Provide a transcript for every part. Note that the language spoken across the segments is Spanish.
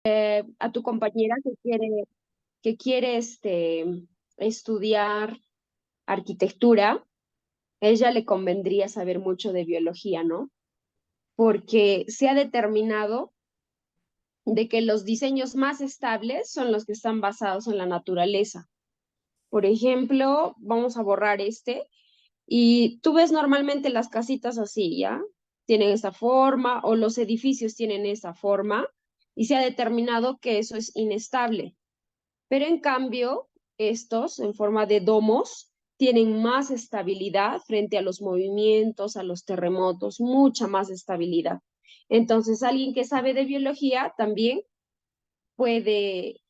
a tu compañera que quiere estudiar arquitectura, a ella le convendría saber mucho de biología, ¿no? Porque se ha determinado de que los diseños más estables son los que están basados en la naturaleza. Por ejemplo, vamos a borrar este y tú ves normalmente las casitas así, ¿ya? Tienen esta forma o los edificios tienen esta forma y se ha determinado que eso es inestable. Pero en cambio, estos en forma de domos tienen más estabilidad frente a los movimientos, a los terremotos, mucha más estabilidad. Entonces, alguien que sabe de biología también puede,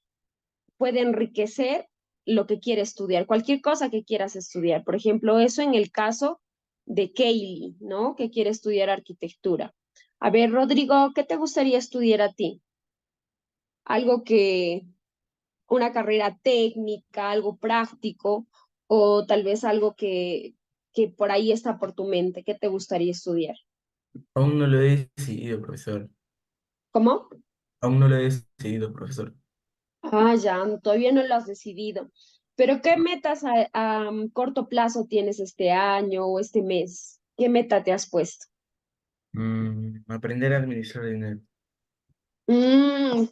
puede enriquecer lo que quiere estudiar, cualquier cosa que quieras estudiar. Por ejemplo, eso en el caso de Kaylee, ¿no? Que quiere estudiar arquitectura. A ver, Rodrigo, ¿qué te gustaría estudiar a ti? Algo que, una carrera técnica, algo práctico, o tal vez algo que por ahí está por tu mente. ¿Qué te gustaría estudiar? Aún no lo he decidido, profesor. ¿Cómo? Aún no lo he decidido, profesor. Ah, ya, todavía no lo has decidido. Pero ¿qué metas a corto plazo tienes este año o este mes? ¿Qué meta te has puesto? Aprender a administrar dinero.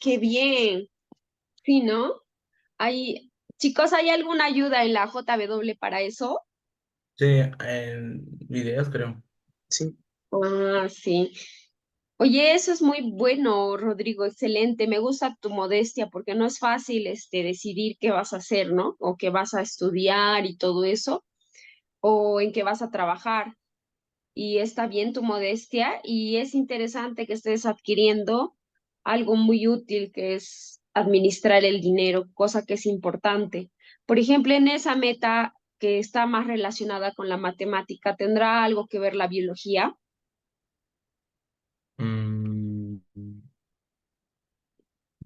Qué bien. Sí, ¿no? Hay, chicos, ¿hay alguna ayuda en la JW para eso? Sí, en videos, creo. Sí. Ah, sí. Oye, eso es muy bueno, Rodrigo, excelente. Me gusta tu modestia porque no es fácil decidir qué vas a hacer, ¿no? O qué vas a estudiar y todo eso, o en qué vas a trabajar. Y está bien tu modestia y es interesante que estés adquiriendo algo muy útil que es administrar el dinero, cosa que es importante. Por ejemplo, en esa meta que está más relacionada con la matemática, ¿tendrá algo que ver la biología? Mm,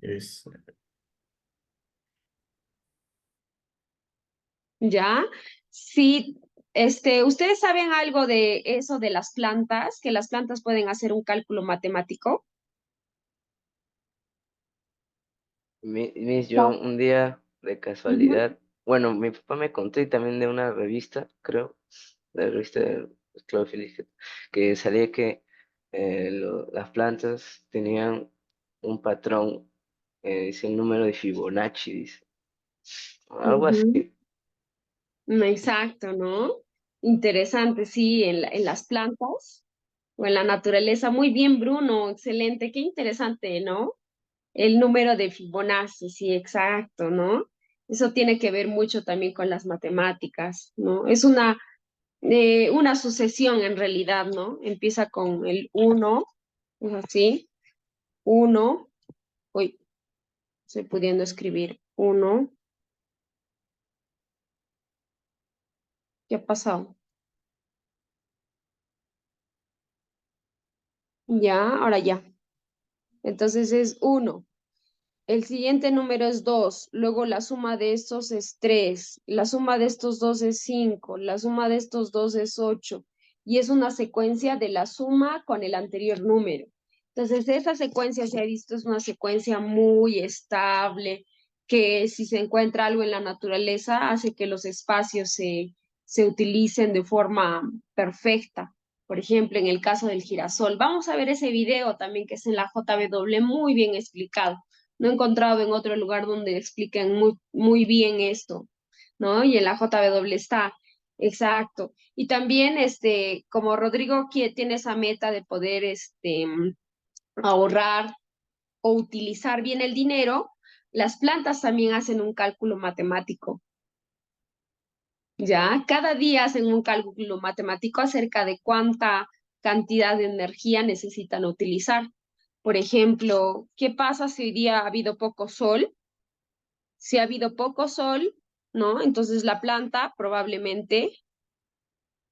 es, ¿Ya? Sí, ¿ustedes saben algo de eso de las plantas? Que las plantas pueden hacer un cálculo matemático. Miss, yo No. un día de Ujú, casualidad, bueno, mi papá me contó y también de una revista, creo, la revista de Cloverfield, que salía que las plantas tenían un patrón, dice un número de Fibonacci, dice, algo ujú. así. Exacto, ¿no? Interesante, sí, en las plantas o en la naturaleza. Muy bien, Bruno, excelente, qué interesante, ¿no? El número de Fibonacci, sí, exacto, ¿no? Eso tiene que ver mucho también con las matemáticas, ¿no? Es una sucesión en realidad, ¿no? Empieza con el uno, es así, uno, uy, estoy pudiendo escribir uno, ¿qué ha pasado? Ya, ahora ya. Entonces es uno. El siguiente número es 2, luego la suma de estos es 3, la suma de estos dos es 5, la suma de estos dos es 8 y es una secuencia de la suma con el anterior número. Entonces, esa secuencia se ha visto es una secuencia muy estable, que si se encuentra algo en la naturaleza hace que los espacios se utilicen de forma perfecta. Por ejemplo, en el caso del girasol. Vamos a ver ese video también que es en la JW, muy bien explicado. No he encontrado en otro lugar donde expliquen muy, muy bien esto, ¿no? Y en la JW está, exacto. Y también, como Rodrigo tiene esa meta de poder, ahorrar o utilizar bien el dinero, las plantas también hacen un cálculo matemático, ¿ya? Cada día hacen un cálculo matemático acerca de cuánta cantidad de energía necesitan utilizar. Por ejemplo, ¿qué pasa si hoy día ha habido poco sol? Si ha habido poco sol, ¿no? Entonces la planta probablemente,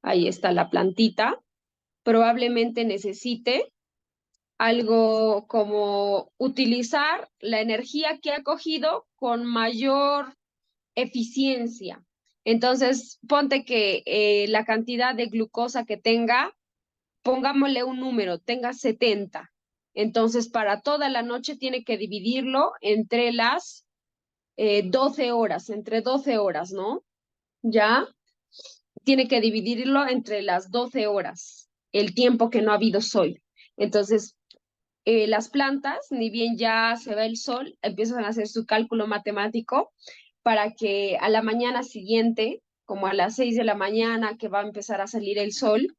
ahí está la plantita, probablemente necesite algo como utilizar la energía que ha cogido con mayor eficiencia. Entonces, ponte que la cantidad de glucosa que tenga, pongámosle un número, tenga 70. Entonces, para toda la noche tiene que dividirlo entre las 12 horas, entre 12 horas, ¿no? Ya tiene que dividirlo entre las 12 horas, el tiempo que no ha habido sol. Entonces, las plantas, ni bien ya se va el sol, empiezan a hacer su cálculo matemático para que a la mañana siguiente, como a las 6 de la mañana que va a empezar a salir el sol,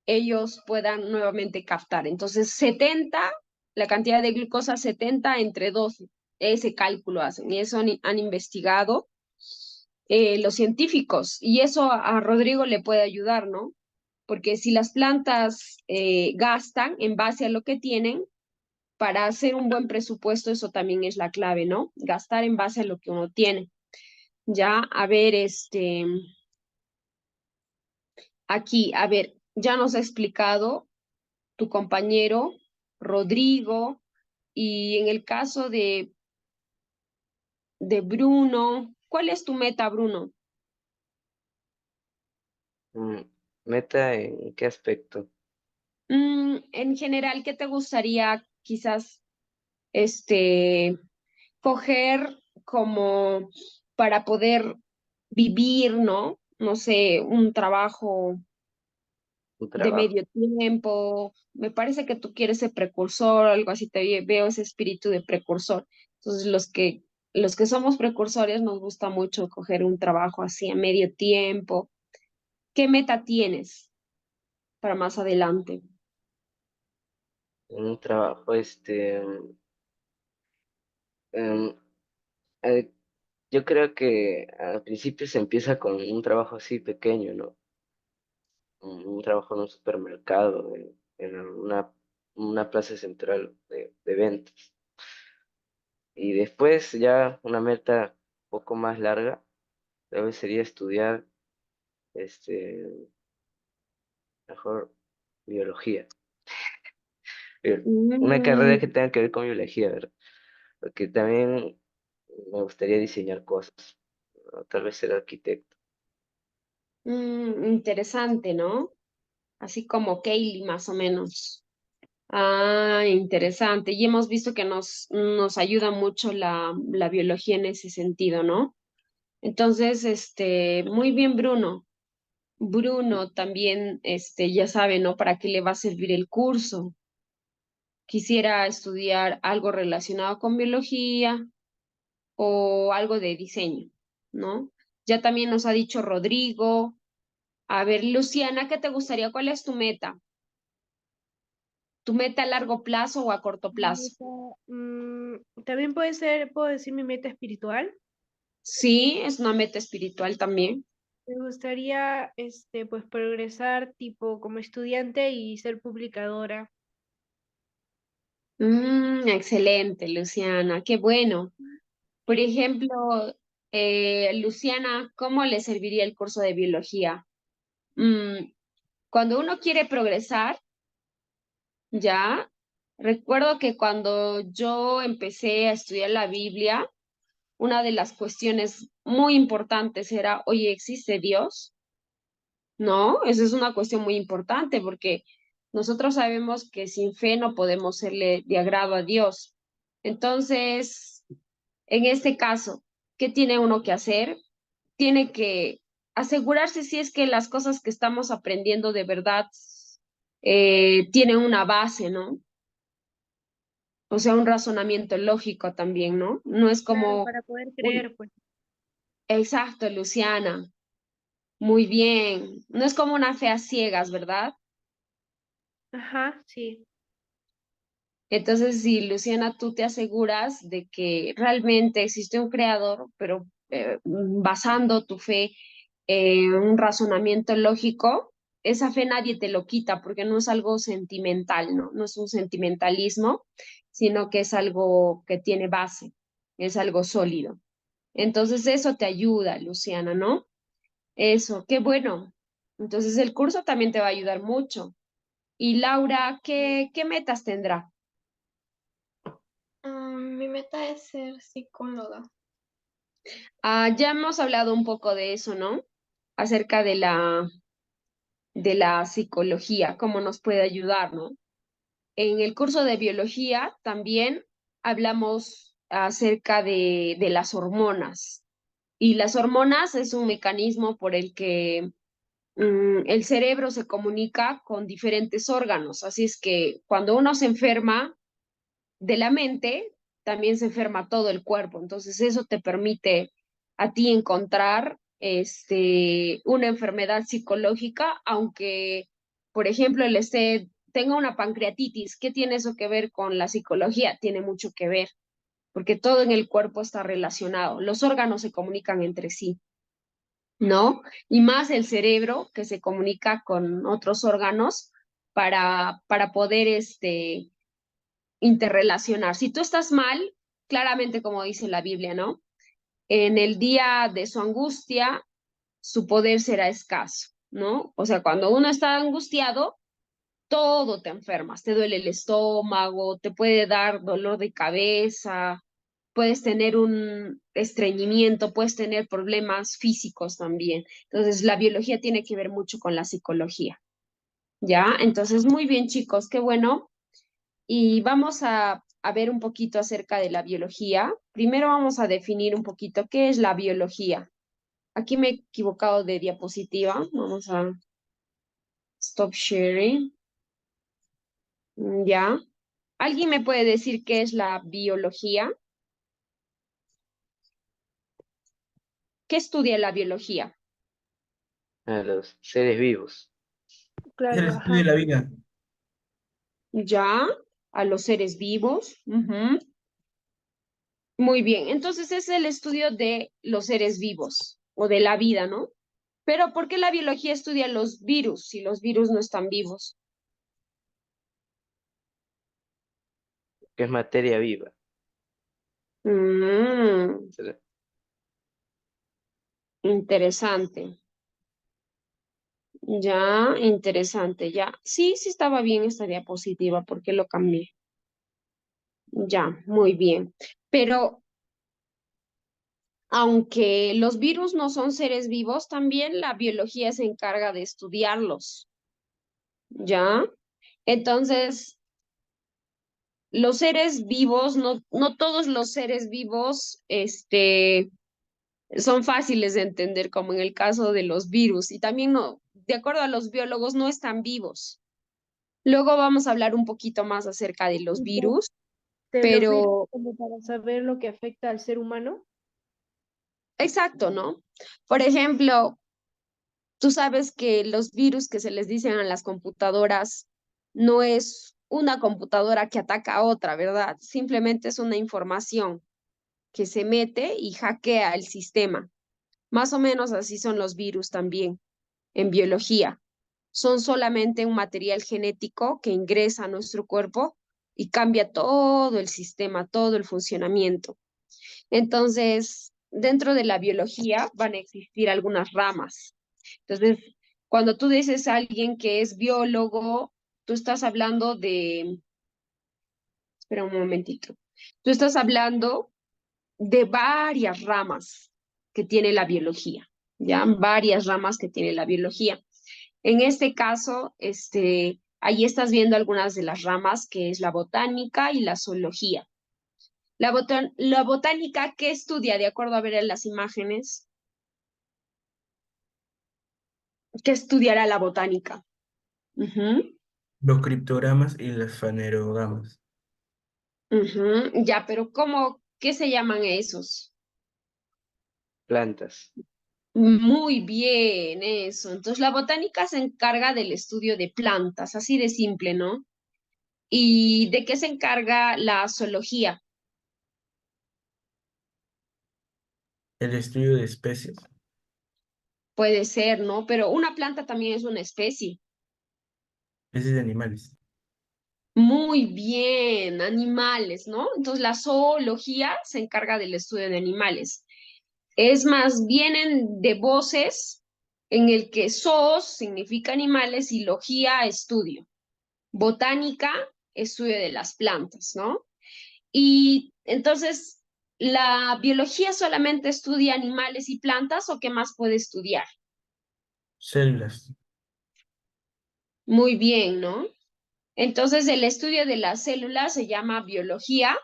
ellos puedan nuevamente captar. Entonces, 70, la cantidad de glucosa 70 entre 12, ese cálculo hacen y eso han investigado los científicos y eso a Rodrigo le puede ayudar, ¿no? Porque si las plantas gastan en base a lo que tienen, para hacer un buen presupuesto, eso también es la clave, ¿no? Gastar en base a lo que uno tiene. Ya, a ver, aquí, a ver, ya nos ha explicado tu compañero Rodrigo y en el caso de Bruno, ¿cuál es tu meta, Bruno? Mm, ¿Meta en qué aspecto? En general, ¿qué te gustaría quizás coger como para poder vivir, ¿no? No sé, un trabajo Un de trabajo. medio tiempo. Me parece que tú quieres ser precursor, algo así, te veo ese espíritu de precursor. Entonces, los que somos precursores nos gusta mucho coger un trabajo así a medio tiempo. ¿Qué meta tienes para más adelante? Un trabajo, em, eh, yo creo que al principio se empieza con un trabajo así pequeño, ¿no? Un trabajo en un supermercado, en una plaza central de ventas. Y después ya una meta un poco más larga, tal vez sería estudiar, este, mejor biología. Una carrera que Mm, tenga que ver con biología, ¿verdad? Porque también me gustaría diseñar cosas, ¿no? Tal vez ser arquitecto. interesante, ¿no? Así como Kaylee, más o menos. Ah, interesante. Y hemos visto que nos ayuda mucho la biología en ese sentido, ¿no? Entonces, muy bien, Bruno. Bruno también, ya sabe, ¿no? ¿Para qué le va a servir el curso? Quisiera estudiar algo relacionado con biología o algo de diseño, ¿no? Ya también nos ha dicho Rodrigo. A ver, Luciana, ¿qué te gustaría? ¿Cuál es tu meta? ¿Tu meta a largo plazo o a corto Mi plazo? meta, también puede ser, puedo decir mi meta espiritual. Sí, es una meta espiritual también. Me gustaría, pues progresar tipo como estudiante y ser publicadora. Excelente, Luciana, qué bueno. Por ejemplo, Luciana, ¿cómo le serviría el curso de biología? Mm, Cuando uno quiere progresar, ya, recuerdo que cuando yo empecé a estudiar la Biblia, una de las cuestiones muy importantes era, oye, ¿existe Dios? ¿No? Esa es una cuestión muy importante porque nosotros sabemos que sin fe no podemos serle de agrado a Dios. Entonces, en este caso, ¿qué tiene uno que hacer? Tiene que asegurarse si es que las cosas que estamos aprendiendo de verdad tienen una base, ¿no? O sea, un razonamiento lógico también, ¿no? No es Claro, como, para poder un- creer, pues. exacto, Luciana, muy bien. No es como una fe a ciegas, ¿verdad? Ajá, sí. Entonces, si Luciana, tú te aseguras de que realmente existe un creador, pero basando tu fe en un razonamiento lógico, esa fe nadie te lo quita porque no es algo sentimental, ¿no? No es un sentimentalismo, sino que es algo que tiene base, es algo sólido. Entonces, eso te ayuda, Luciana, ¿no? Eso, qué bueno. Entonces, el curso también te va a ayudar mucho. Y Laura, ¿qué metas tendrá? Mi meta es ser psicóloga. Ya hemos hablado un poco de eso, ¿no? Acerca de la psicología, cómo nos puede ayudar, ¿no? en el curso de biología también hablamos acerca de las hormonas. Y las hormonas es un mecanismo por el que el cerebro se comunica con diferentes órganos. Así es que cuando uno se enferma de la mente, también se enferma todo el cuerpo. Entonces eso te permite a ti encontrar una enfermedad psicológica, aunque, por ejemplo, tenga una pancreatitis. ¿Qué tiene eso que ver con la psicología? Tiene mucho que ver, porque todo en el cuerpo está relacionado. Los órganos se comunican entre sí, ¿no? Y más el cerebro que se comunica con otros órganos para poder interrelacionar. Si tú estás mal, claramente como dice la Biblia, ¿no? En el día de su angustia, su poder será escaso, ¿no? O sea, cuando uno está angustiado, todo te enfermas, te duele el estómago, te puede dar dolor de cabeza, puedes tener un estreñimiento, puedes tener problemas físicos también. Entonces, la biología tiene que ver mucho con la psicología, ¿ya? Entonces, muy bien, chicos, qué bueno. Y vamos a ver un poquito acerca de la biología. Primero vamos a definir un poquito qué es la biología. Aquí me he equivocado de diapositiva. Vamos a stop sharing. Ya. ¿Alguien me puede decir qué es la biología? ¿Qué estudia la biología? A los seres vivos. Es el Claro, estudio de ajá. la vida. Ya, a los seres vivos. Ujú. Muy bien, entonces es el estudio de los seres vivos o de la vida, ¿no? Pero ¿por qué la biología estudia los virus si los virus no están vivos? Que es materia viva. Mm, ¿Será? interesante. Ya, interesante, ya. Sí, sí estaba bien esta diapositiva, ¿por qué lo cambié? Ya, muy bien. Pero aunque los virus no son seres vivos, también la biología se encarga de estudiarlos, ¿ya? Entonces, los seres vivos, no todos los seres vivos, son fáciles de entender, como en el caso de los virus, y también no, de acuerdo a los biólogos, no están vivos. Luego vamos a hablar un poquito más acerca de los virus, De los virus pero como para saber lo que afecta al ser humano. exacto, ¿no? Por ejemplo, tú sabes que los virus que se les dicen a las computadoras no es una computadora que ataca a otra, ¿verdad? Simplemente es una información que se mete y hackea el sistema. Más o menos así son los virus también en biología. Son solamente un material genético que ingresa a nuestro cuerpo y cambia todo el sistema, todo el funcionamiento. Entonces, dentro de la biología van a existir algunas ramas. Entonces, cuando tú dices a alguien que es biólogo, tú estás hablando espera un momentito, tú estás hablando de varias ramas que tiene la biología, ¿ya? Varias ramas que tiene la biología. En este caso, ahí estás viendo algunas de las ramas, que es la botánica y la zoología. La botánica, ¿qué estudia? De acuerdo a ver en las imágenes, ¿qué estudiará la botánica? Ujú, Los criptogramas y las fanerogamas. ujú. Ya, pero qué se llaman esos? Plantas. Muy bien, eso. Entonces, la botánica se encarga del estudio de plantas, así de simple, ¿no? ¿Y de qué se encarga la zoología? El estudio de especies. Puede ser, ¿no? Pero una planta también es una especie. Especies de animales. Muy bien, animales, ¿no? Entonces, la zoología se encarga del estudio de animales. Es más, vienen de voces en el que zoos significa animales y logía, estudio. Botánica, estudio de las plantas, ¿no? Y entonces, ¿la biología solamente estudia animales y plantas o qué más puede estudiar? Células. Muy bien, ¿no? Entonces, el estudio de las células se llama biología.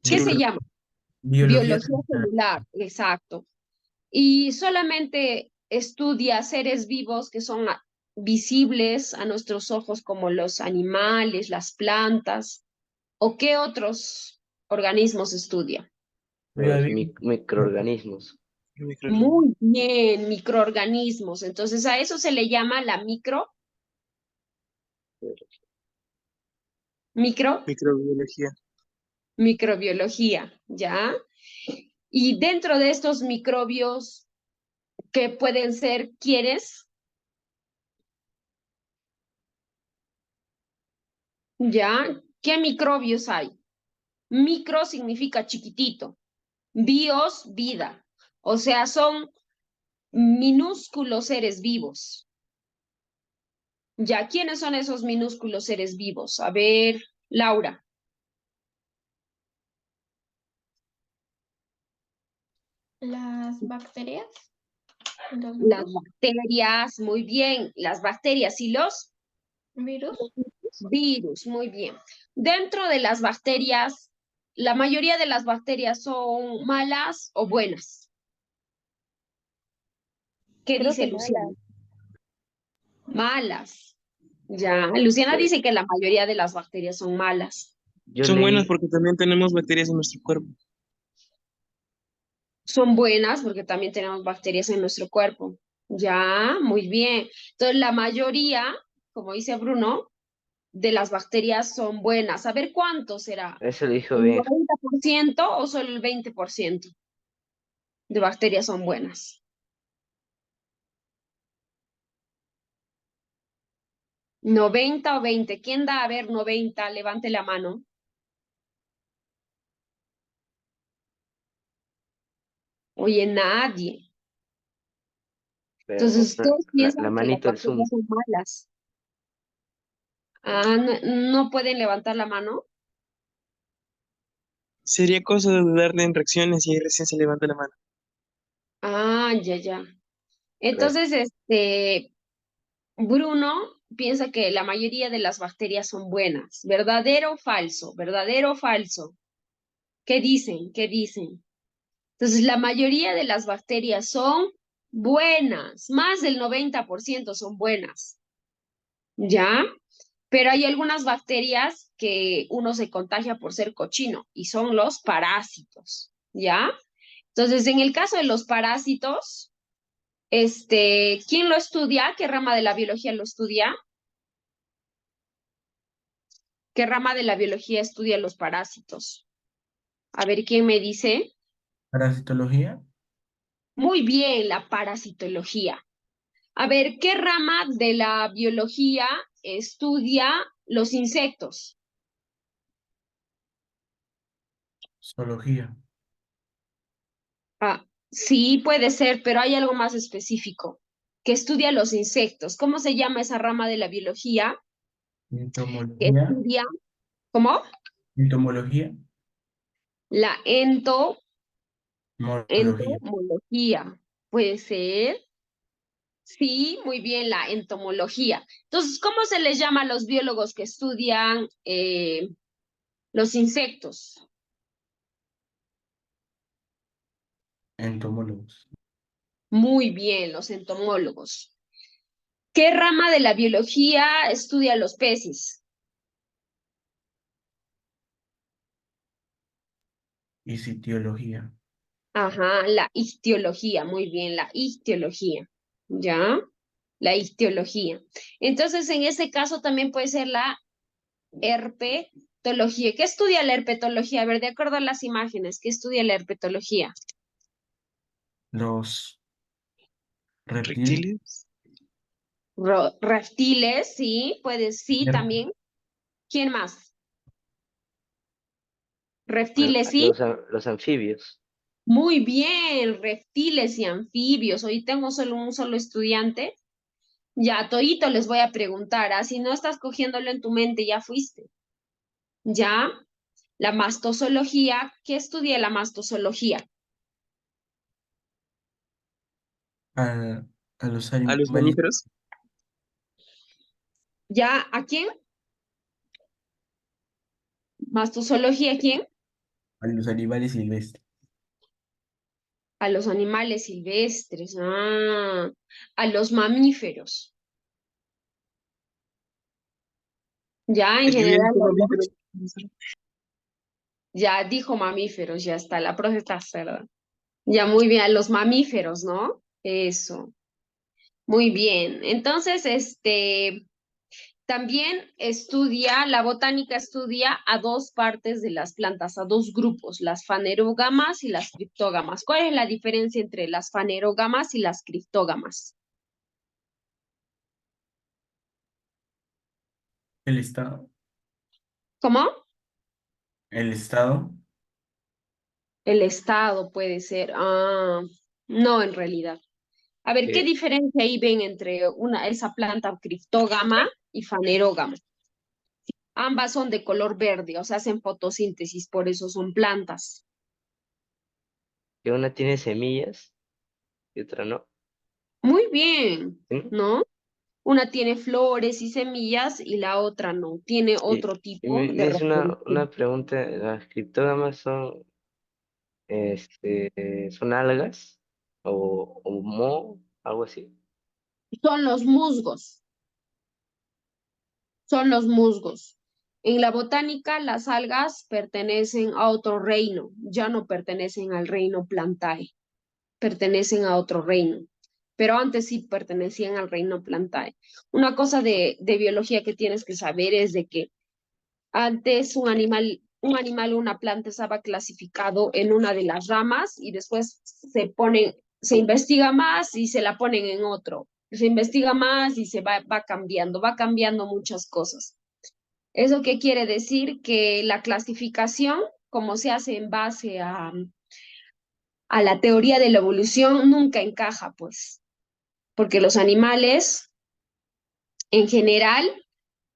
¿Qué se Bio- llama? Biología Biología celular. celular, exacto. Y solamente estudia seres vivos que son visibles a nuestros ojos, como los animales, las plantas, o qué otros organismos estudia. Oiga, Los bien. microorganismos. Muy bien, microorganismos. Entonces, a eso se le llama la Microbiología. microbiología, ¿ya? Y dentro de estos microbios que pueden ser, ¿quieres? ¿Ya? ¿Qué microbios hay? Micro significa chiquitito, bios, vida. O sea, son minúsculos seres vivos. ¿Ya? ¿Quiénes son esos minúsculos seres vivos? A ver, Laura. Las bacterias, los Las virus, bacterias, muy bien. Las bacterias y los virus, virus, muy bien. Dentro de las bacterias, la mayoría de las bacterias son malas o buenas. ¿Qué Creo dice que Luciana? malas. Malas. Ya, Luciana Pero dice que la mayoría de las bacterias son malas. yo Son buenas leí, porque también tenemos bacterias en nuestro cuerpo. Son buenas porque también tenemos bacterias en nuestro cuerpo. Ya, muy bien. Entonces, la mayoría, como dice Bruno, de las bacterias son buenas. A ver cuánto será. eso lo dijo ¿El bien. 90% o solo el 20% de bacterias son buenas? 90 o 20. ¿Quién da a ver 90? Levante la mano. Oye, nadie. Pero Entonces, ustedes la piensan que las manito del Zoom. bacterias son malas. Ah, no, no pueden levantar la mano. Sería cosa de darle en reacciones y ahí recién se levanta la mano. Ah, ya, ya. Claro. Entonces, Bruno piensa que la mayoría de las bacterias son buenas. ¿Verdadero o falso? ¿Verdadero o falso? ¿Qué dicen? ¿Qué dicen? Entonces, la mayoría de las bacterias son buenas. Más del 90% son buenas. ¿Ya? Pero hay algunas bacterias que uno se contagia por ser cochino y son los parásitos. ¿Ya? Entonces, en el caso de los parásitos, ¿quién lo estudia? ¿Qué rama de la biología lo estudia? ¿Qué rama de la biología estudia los parásitos? A ver, ¿quién me dice? Parasitología. Muy bien, la parasitología. A ver, ¿qué rama de la biología estudia los insectos? Zoología. Ah, sí, puede ser, pero hay algo más específico que estudia los insectos. ¿Cómo se llama esa rama de la biología que Entomología. estudia? ¿Cómo? Entomología. La Morfología. entomología. Puede ser. Sí, muy bien, la entomología. Entonces, ¿cómo se les llama a los biólogos que estudian los insectos? Entomólogos. Muy bien, los entomólogos. ¿Qué rama de la biología estudia los peces? Y sitiología. Ajá, la ictiología, muy bien, la ictiología. ¿Ya? La ictiología. Entonces, en ese caso también puede ser la herpetología. ¿Qué estudia la herpetología? A ver, de acuerdo a las imágenes, ¿qué estudia la herpetología? Los reptiles. Reptiles. Reptiles, sí, puedes, sí, también. ¿Quién más? Reptiles, sí. Los anfibios. Muy bien, reptiles y anfibios. Hoy tengo solo un solo estudiante. Ya, a todito les voy a preguntar, ¿ah? Si no estás cogiéndolo en tu mente, ya fuiste. Ya, la mastozoología, ¿qué estudia la mastozoología? A, a los A los animales. mamíferos. ¿Ya? ¿A quién? Mastozoología, ¿a quién? A los animales silvestres. A los animales silvestres. Ah, a los mamíferos. Ya, en Es que bien general, dijo mamíferos, profesor. ya dijo mamíferos, ya está, la profe está cerda. Ya, muy bien, a los mamíferos, ¿no? Eso, muy bien. Entonces, también la botánica estudia a dos partes de las plantas, a dos grupos, las fanerógamas y las criptógamas. ¿Cuál es la diferencia entre las fanerógamas y las criptógamas? El estado. ¿Cómo? El estado. El estado puede ser. Ah, no, en realidad. A ver, ¿qué Que diferencia ahí ven entre esa planta criptógama y fanerógama? Ambas son de color verde, o sea, hacen fotosíntesis, por eso son plantas. una tiene semillas y otra no. Muy bien, ¿Sí? ¿no? Una tiene flores y semillas y la otra no, tiene Y, otro y tipo de me hizo una reproducción. pregunta, ¿las criptógamas son algas o algo así? Son los musgos, son los musgos. En la botánica, las algas pertenecen a otro reino, ya no pertenecen al reino Plantae, pertenecen a otro reino, pero antes sí pertenecían al reino Plantae. Una cosa de biología que tienes que saber es de que antes una planta estaba clasificado en una de las ramas y después se investiga más y se la ponen en otro. Se investiga más y va cambiando muchas cosas. ¿Eso qué quiere decir? Que la clasificación, como se hace en base a la teoría de la evolución, nunca encaja, pues, porque los animales en general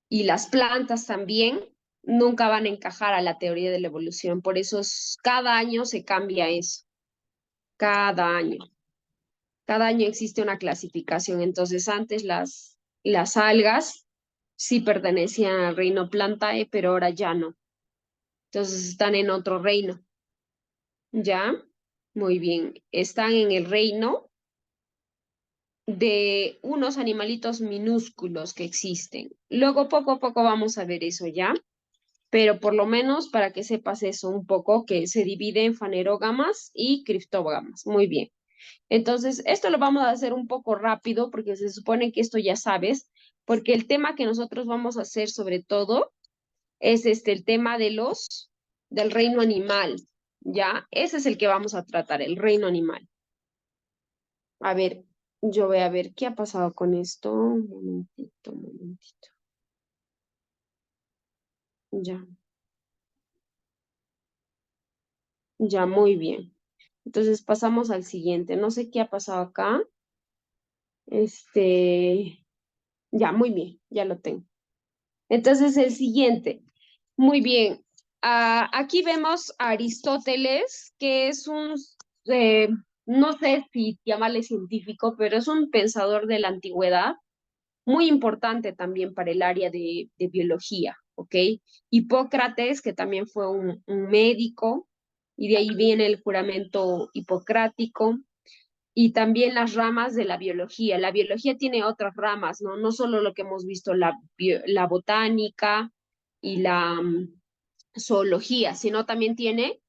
y las plantas también nunca van a encajar a la teoría de la evolución. Por eso cada año se cambia eso, cada año. Cada año existe una clasificación. Entonces antes las algas sí pertenecían al reino Plantae, pero ahora ya no. Entonces están en otro reino. ¿Ya? Muy bien. Están en el reino de unos animalitos minúsculos que existen. Luego poco a poco vamos a ver eso, ¿ya? Pero por lo menos para que sepas eso un poco, que se divide en fanerógamas y criptógamas. Muy bien. Entonces, esto lo vamos a hacer un poco rápido porque se supone que esto ya sabes, porque el tema que nosotros vamos a hacer sobre todo es el tema del reino animal, ¿ya? Ese es el que vamos a tratar, el reino animal. A ver, yo voy a ver qué ha pasado con esto. Un momentito, un momentito. Ya, ya, muy bien. Entonces pasamos al siguiente. No sé qué ha pasado acá. Ya, muy bien, ya lo tengo. Entonces el siguiente. Muy bien. Aquí vemos a Aristóteles, que es eh, no sé si llamarle científico, pero es un pensador de la antigüedad, muy importante también para el área de biología, ¿ok? Hipócrates, que también fue un médico, y de ahí viene el juramento hipocrático, y también las ramas de la biología. La biología tiene otras ramas, ¿no? No solo lo que hemos visto, la botánica y la zoología, sino también tiene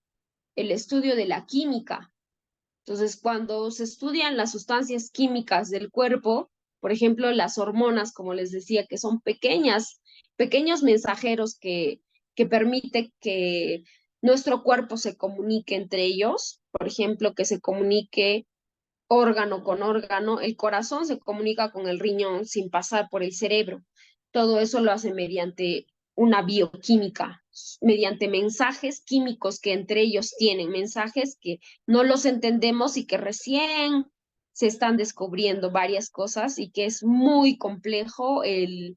el estudio de la química. Entonces, cuando se estudian las sustancias químicas del cuerpo, por ejemplo, las hormonas, como les decía, que son pequeños mensajeros que permiten que nuestro cuerpo se comunique entre ellos, por ejemplo, que se comunique órgano con órgano, el corazón se comunica con el riñón sin pasar por el cerebro. Todo eso lo hace mediante una bioquímica, mediante mensajes químicos que entre ellos tienen, mensajes que no los entendemos y que recién se están descubriendo varias cosas y que es muy complejo el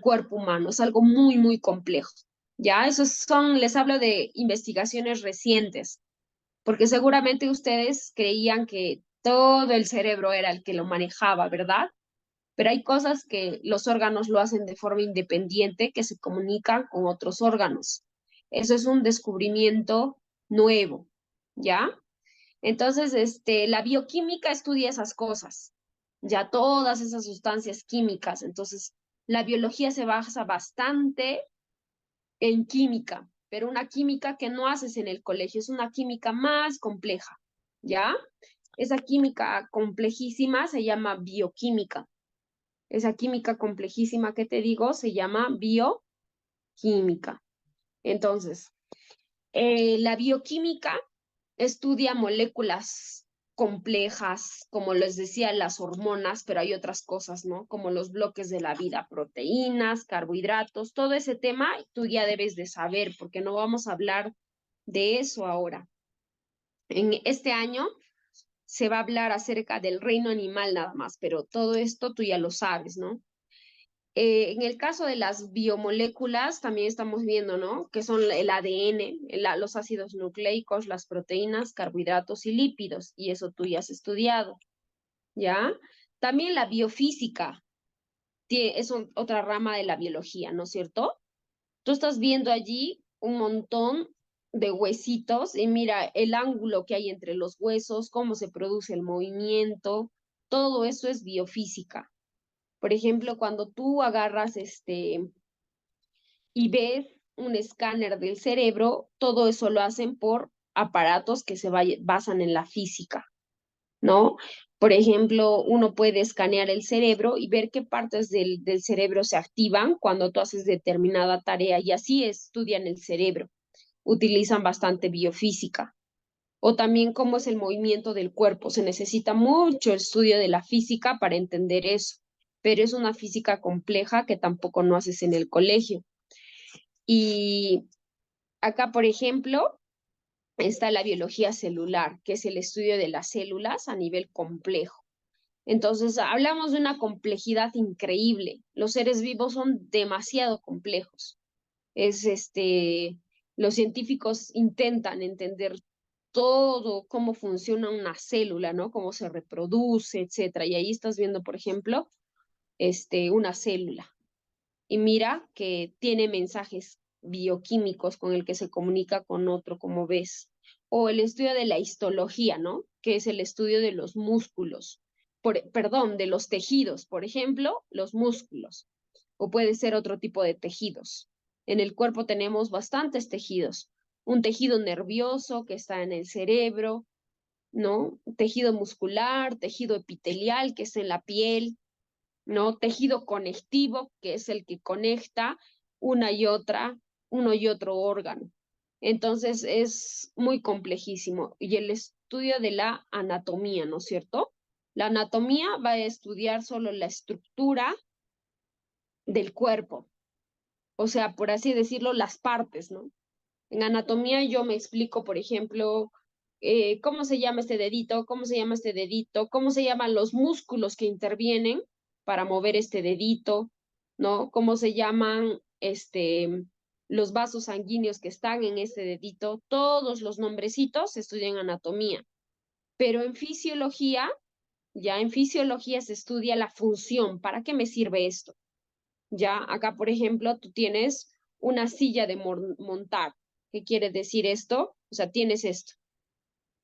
cuerpo humano, es algo muy, muy complejo. Ya, les hablo de investigaciones recientes, porque seguramente ustedes creían que todo el cerebro era el que lo manejaba, ¿verdad? pero hay cosas que los órganos lo hacen de forma independiente, que se comunican con otros órganos. Eso es un descubrimiento nuevo, ¿ya? Entonces, la bioquímica estudia esas cosas, ya todas esas sustancias químicas. Entonces, la biología se basa bastante en química, pero una química que no haces en el colegio, es una química más compleja, ¿ya? Esa química complejísima se llama bioquímica. Esa química complejísima que te digo se llama bioquímica. Entonces, la bioquímica estudia moléculas complejas, como les decía, las hormonas, pero hay otras cosas, ¿no? Como los bloques de la vida, proteínas, carbohidratos, todo ese tema tú ya debes de saber, porque no vamos a hablar de eso ahora. En este año se va a hablar acerca del reino animal nada más, pero todo esto tú ya lo sabes, ¿no? En el caso de las biomoléculas, también estamos viendo, ¿no? Que son el ADN, los ácidos nucleicos, las proteínas, carbohidratos y lípidos, y eso tú ya has estudiado, ¿ya? También la biofísica es otra rama de la biología, ¿no es cierto? Tú estás viendo allí un montón de huesitos y mira el ángulo que hay entre los huesos, cómo se produce el movimiento, todo eso es biofísica. Por ejemplo, cuando tú agarras y ves un escáner del cerebro, todo eso lo hacen por aparatos que se basan en la física, ¿no? Por ejemplo, uno puede escanear el cerebro y ver qué partes del cerebro se activan cuando tú haces determinada tarea y así estudian el cerebro. Utilizan bastante biofísica. O también cómo es el movimiento del cuerpo. Se necesita mucho estudio de la física para entender eso, pero es una física compleja que tampoco no haces en el colegio. Y acá, por ejemplo, está la biología celular, que es el estudio de las células a nivel complejo. Entonces, hablamos de una complejidad increíble. Los seres vivos son demasiado complejos. Los científicos intentan entender todo cómo funciona una célula, ¿no? Cómo se reproduce, etcétera. Y ahí estás viendo, por ejemplo, una célula. Y mira que tiene mensajes bioquímicos con el que se comunica con otro, como ves. O el estudio de la histología, ¿no? Que es el estudio de los músculos, perdón, de los tejidos, por ejemplo, los músculos. O puede ser otro tipo de tejidos. En el cuerpo tenemos bastantes tejidos. Un tejido nervioso que está en el cerebro, ¿no? Tejido muscular, tejido epitelial que es en la piel, ¿no? Tejido conectivo, que es el que conecta uno y otro órgano. Entonces es muy complejísimo. Y el estudio de la anatomía, ¿no es cierto? La anatomía va a estudiar solo la estructura del cuerpo, o sea, por así decirlo, las partes, ¿no? En anatomía yo me explico, por ejemplo, cómo se llama este dedito, cómo se llama este dedito, cómo se llaman los músculos que intervienen para mover este dedito, ¿no? Cómo se llaman los vasos sanguíneos que están en este dedito, todos los nombrecitos se estudian anatomía. Pero en fisiología, ya en fisiología se estudia la función, ¿para qué me sirve esto? Ya acá, por ejemplo, tú tienes una silla de montar. ¿Qué quiere decir esto? O sea, tienes esto.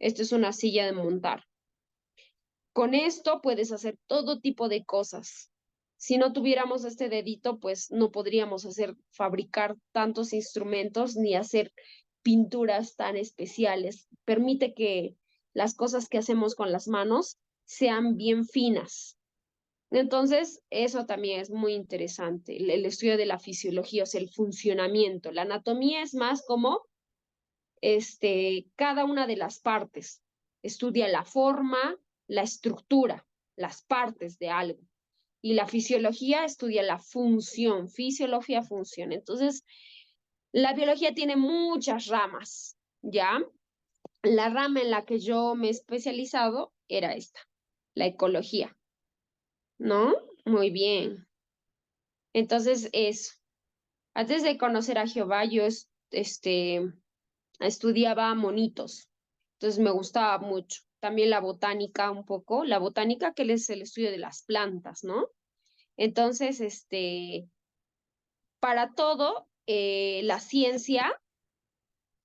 Esto es una silla de montar. Con esto puedes hacer todo tipo de cosas. Si no tuviéramos este dedito, pues no podríamos fabricar tantos instrumentos ni hacer pinturas tan especiales. Permite que las cosas que hacemos con las manos sean bien finas. Entonces, eso también es muy interesante, el estudio de la fisiología, o sea, el funcionamiento. La anatomía es más como cada una de las partes. Estudia la forma, la estructura, las partes de algo. Y la fisiología estudia la función, fisiología, función. Entonces, la biología tiene muchas ramas, ¿ya? La rama en la que yo me he especializado era esta, la ecología, ¿no? Muy bien. Entonces, eso. Antes de conocer a Jehová, yo estudiaba monitos. Entonces, me gustaba mucho. También la botánica un poco. La botánica, que es el estudio de las plantas, ¿no? Entonces, para todo, la ciencia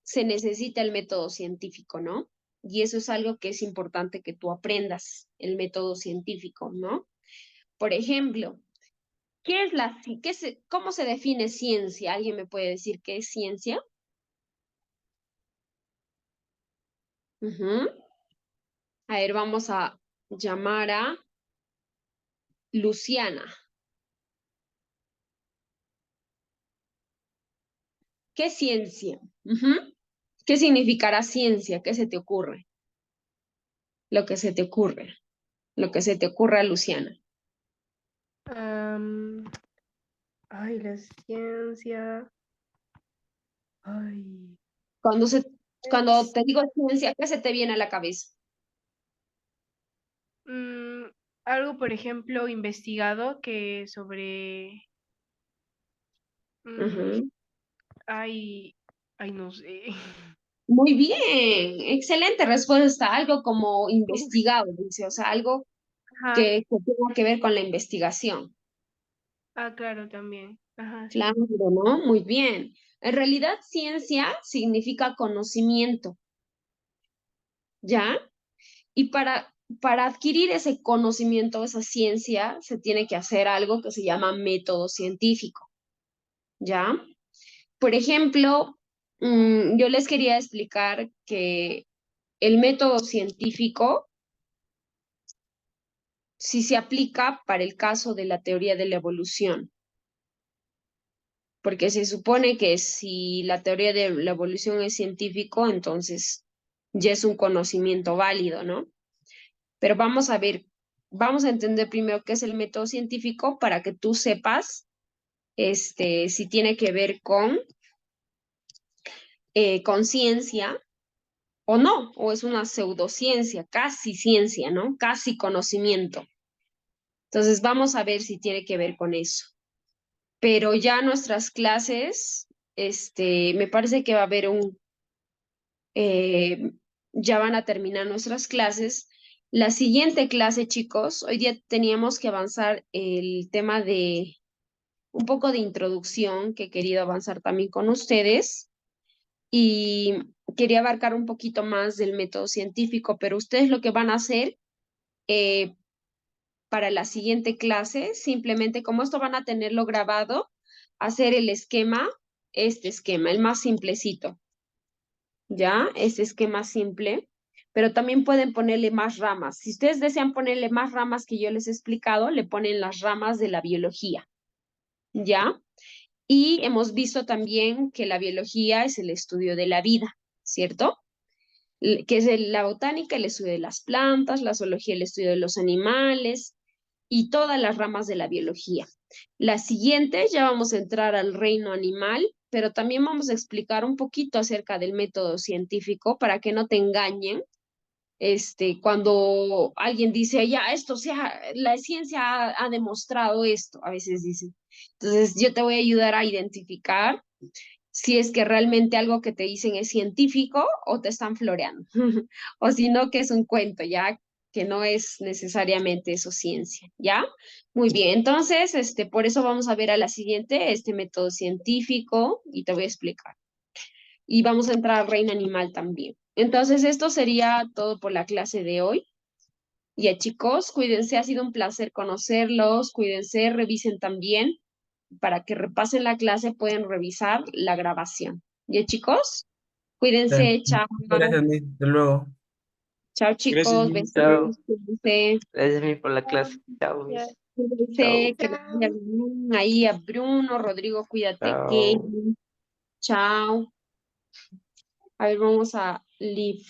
se necesita el método científico, ¿no? Y eso es algo que es importante que tú aprendas, el método científico, ¿no? Por ejemplo, ¿cómo se define ciencia? ¿Alguien me puede decir qué es ciencia? Ujú. A ver, vamos a llamar a Luciana. ¿Qué es ciencia? Ujú. ¿Qué significará ciencia? ¿Qué se te ocurre? Lo que se te ocurre. Lo que se te ocurra, Luciana. Am, ay, la ciencia. Ay. Cuando te digo ciencia, ¿qué se te viene a la cabeza? Mm, algo, por ejemplo, investigado que sobre. mm, Ujú. ay, ay, no sé. Muy bien, excelente respuesta. Algo como investigado, dice, o sea, algo Ajá. que tenga que ver con la investigación. Ah, claro, también. Ajá, sí. Claro, ¿no? Muy bien. En realidad, ciencia significa conocimiento, ¿ya? Y para adquirir ese conocimiento, esa ciencia, se tiene que hacer algo que se llama método científico, ¿ya? Por ejemplo, yo les quería explicar que el método científico sí se aplica para el caso de la teoría de la evolución, porque se supone que si la teoría de la evolución es científico, entonces ya es un conocimiento válido, ¿no? Pero vamos a ver, vamos a entender primero qué es el método científico para que tú sepas si tiene que ver con ciencia o no, o es una pseudociencia, casi ciencia, ¿no? Casi conocimiento. Entonces vamos a ver si tiene que ver con eso. Pero ya nuestras clases, me parece que va a haber eh, ya van a terminar nuestras clases. La siguiente clase, chicos, hoy día teníamos que avanzar el tema de un poco de introducción que he querido avanzar también con ustedes y quería abarcar un poquito más del método científico, pero ustedes lo que van a hacer eh, para la siguiente clase, simplemente como esto van a tenerlo grabado, hacer el esquema, este esquema, el más simplecito, ¿ya? Este esquema simple, pero también pueden ponerle más ramas. Si ustedes desean ponerle más ramas que yo les he explicado, le ponen las ramas de la biología, ¿ya? Y hemos visto también que la biología es el estudio de la vida, ¿cierto? Que es la botánica, el estudio de las plantas, la zoología, el estudio de los animales y todas las ramas de la biología. La siguiente, ya vamos a entrar al reino animal, pero también vamos a explicar un poquito acerca del método científico para que no te engañen. Cuando alguien dice, ya, la ciencia ha demostrado esto, a veces dicen. Entonces, yo te voy a ayudar a identificar si es que realmente algo que te dicen es científico o te están floreando, o si no, que es un cuento, ya que no es necesariamente eso ciencia, ¿ya? Muy bien, entonces, por eso vamos a ver a la siguiente, este método científico, y te voy a explicar. Y vamos a entrar al reino animal también. Entonces, esto sería todo por la clase de hoy. Ya chicos, cuídense, ha sido un placer conocerlos, cuídense, revisen también para que repasen la clase, pueden revisar la grabación. ¿Ya, chicos? Ya. Cuídense, chao. Gracias, Miss. Hasta luego. Chao, Gracias, chicos. Miss. Chao. Besitos. Cuídense. Gracias, Mi, por la clase. Chao, Ya. Miss. Chao. Cuídense. Que les vaya Chao. bien. Ahí a Bruno, Rodrigo, cuídate. Chao. Kevin. Chao. A ver, vamos a leave.